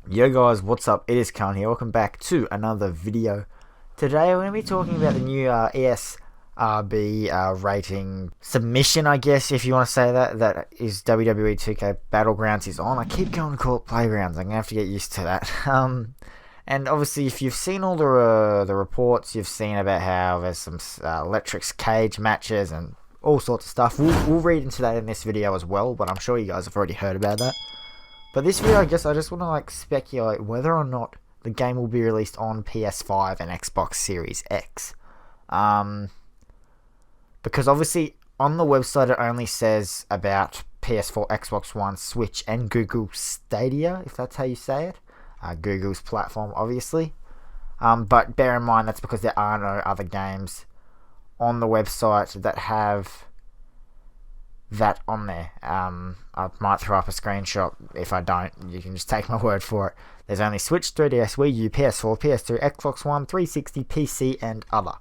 Yo guys, what's up? It is Khan here. Welcome back to another video. Today we're going to be talking about the new ESRB rating submission, I guess, if you want to say that. That is WWE 2K Battlegrounds is on. I keep going to call it Playgrounds. I'm going to have to get used to that. And obviously, if you've seen all the reports, you've seen about how there's some electrics cage matches and all sorts of stuff. We'll read into that in this video as well, but I'm sure you guys have already heard about that. But this video, I guess I just want to speculate whether or not the game will be released on PS5 and Xbox Series X. Because obviously on the website it only says about PS4, Xbox One, Switch, and Google Stadia, if that's how you say it. Google's platform, obviously. But bear in mind that's because there are no other games on the website that have that on there. I might throw up a screenshot. If I don't, you can just take my word for it. There's only Switch, 3DS, Wii U, PS4, PS2, Xbox One, 360, PC, and other.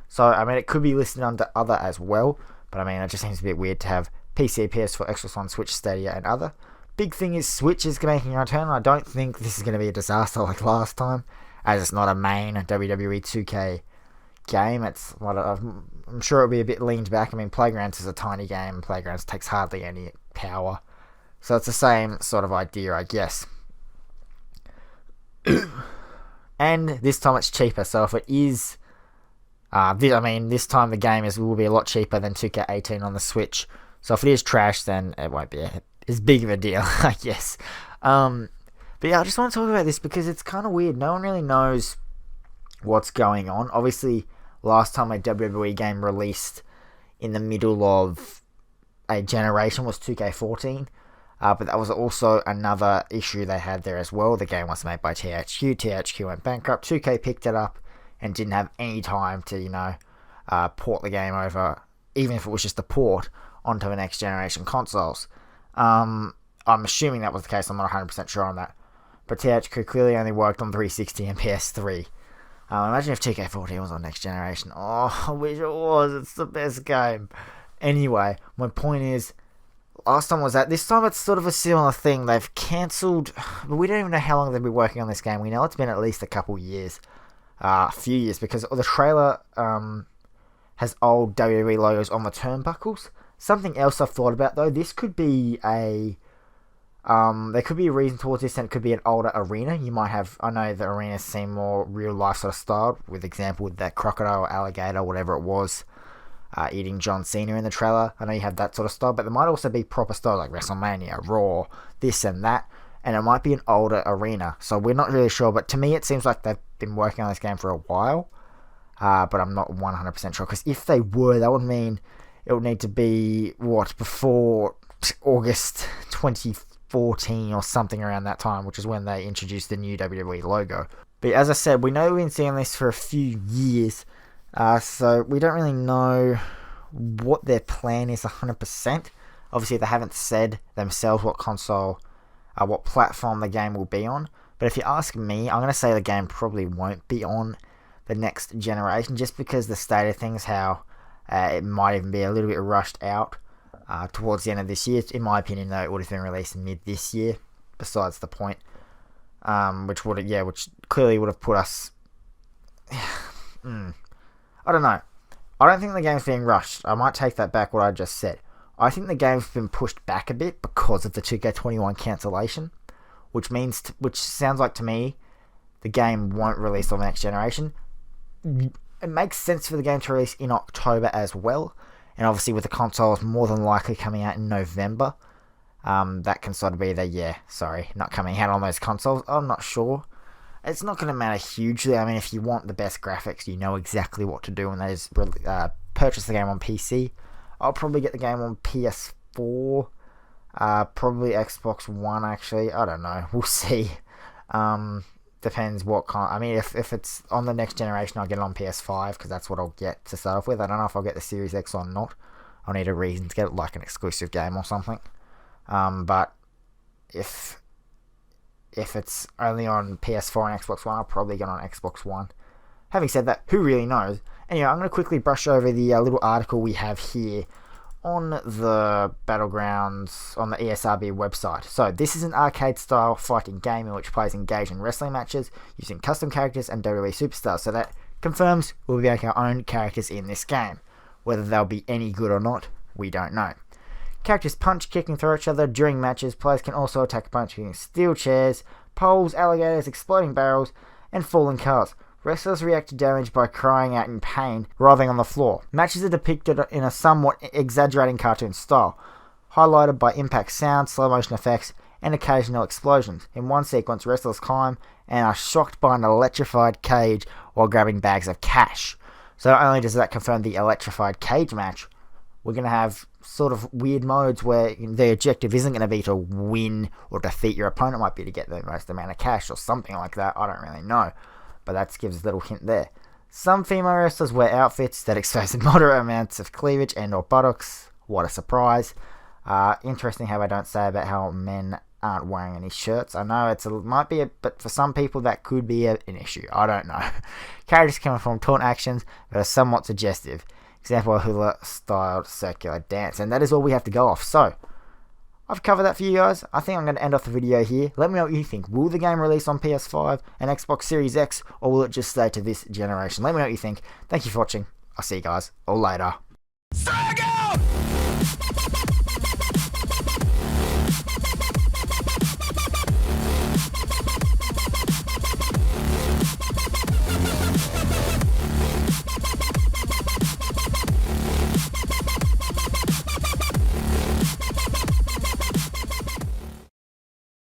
So, I mean, it could be listed under other as well, but I mean, it just seems a bit weird to have PC, PS4, Xbox One, Switch, Stadia, and other. Big thing is Switch is making a return. I don't think this is going to be a disaster like last time, as it's not a main WWE 2K game. It's what I'm sure it'll be a bit leaned back. I mean, Playgrounds is a tiny game. Playgrounds takes hardly any power, so it's the same sort of idea, I guess. And this time it's cheaper. So if it is, this time the game will be a lot cheaper than 2K18 on the Switch. So if it is trash, then it won't be as big of a deal, I guess. But yeah, I just want to talk about this because it's kind of weird. No one really knows what's going on. Obviously, last time a WWE game released in the middle of a generation was 2K14, but that was also another issue they had there as well. The game was made by THQ. THQ went bankrupt. 2K picked it up and didn't have any time to, port the game over, even if it was just a port, onto the next generation consoles. I'm assuming that was the case. I'm not 100% sure on that. But THQ clearly only worked on 360 and PS3. Imagine if 2K14 was on next generation. Oh, I wish it was. It's the best game. Anyway, my point is, last time was that. This time it's sort of a similar thing. They've cancelled, but we don't even know how long they've been working on this game. We know it's been at least a couple years. A few years, because the trailer has old WWE logos on the turnbuckles. Something else I've thought about, though, this could be there could be a reason towards this, and it could be an older arena. You might have, I know the arenas seem more real life sort of style, with example with that crocodile or alligator, whatever it was, eating John Cena in the trailer. I know you have that sort of style, but there might also be proper style like WrestleMania, Raw, this and that, and it might be an older arena. So we're not really sure, but to me it seems like they've been working on this game for a while, but I'm not 100% sure, because if they were, that would mean it would need to be, before August 2014 or something around that time, which is when they introduced the new WWE logo. But as I said, we know we've been seeing this for a few years, so we don't really know what their plan is 100%. Obviously, they haven't said themselves what console, what platform the game will be on. But if you ask me, I'm going to say the game probably won't be on the next generation, just because the state of things, how it might even be a little bit rushed out towards the end of this year. In my opinion, though, it would have been released mid this year. Besides the point, which clearly would have put us. I don't know. I don't think the game's being rushed. I might take that back. What I just said. I think the game's been pushed back a bit because of the 2K21 cancellation, which sounds like to me the game won't release on the next generation. It makes sense for the game to release in October as well, and obviously with the consoles more than likely coming out in November, that can sort of be not coming out on those consoles. I'm not sure. It's not going to matter hugely. I mean, if you want the best graphics, you know exactly what to do, and that is purchase the game on PC. I'll probably get the game on PS4, probably Xbox One, actually. I don't know. We'll see. Depends what kind. I mean, if it's on the next generation, I'll get it on PS5, because that's what I'll get to start off with. I don't know if I'll get the Series X or not. I'll need a reason to get it, like an exclusive game or something. But if it's only on PS4 and Xbox One, I'll probably get it on Xbox One. Having said that, who really knows? Anyway, I'm going to quickly brush over the little article we have here on the Battlegrounds on the ESRB website. So this is an arcade-style fighting game in which players engage in wrestling matches using custom characters and WWE superstars. So that confirms we'll be making our own characters in this game. Whether they'll be any good or not, we don't know. Characters punch, kick, and throw each other during matches. Players can also attack opponents using steel chairs, poles, alligators, exploding barrels, and falling cars. Wrestlers react to damage by crying out in pain, writhing on the floor. Matches are depicted in a somewhat exaggerating cartoon style, highlighted by impact sound, slow motion effects, and occasional explosions. In one sequence, wrestlers climb and are shocked by an electrified cage while grabbing bags of cash. So not only does that confirm the electrified cage match, we're going to have sort of weird modes where the objective isn't going to be to win or defeat your opponent. It might be to get the most amount of cash or something like that. I don't really know. But that gives a little hint there. Some female wrestlers wear outfits that expose moderate amounts of cleavage and or buttocks. What a surprise. Interesting how I don't say about how men aren't wearing any shirts. I know but for some people that could be an issue. I don't know. Characters can perform taunt actions that are somewhat suggestive. Example, a hula-styled circular dance. And that is all we have to go off. So, I've covered that for you guys. I think I'm going to end off the video here. Let me know what you think. Will the game release on PS5 and Xbox Series X, or will it just stay to this generation? Let me know what you think. Thank you for watching. I'll see you guys all later. Frag out!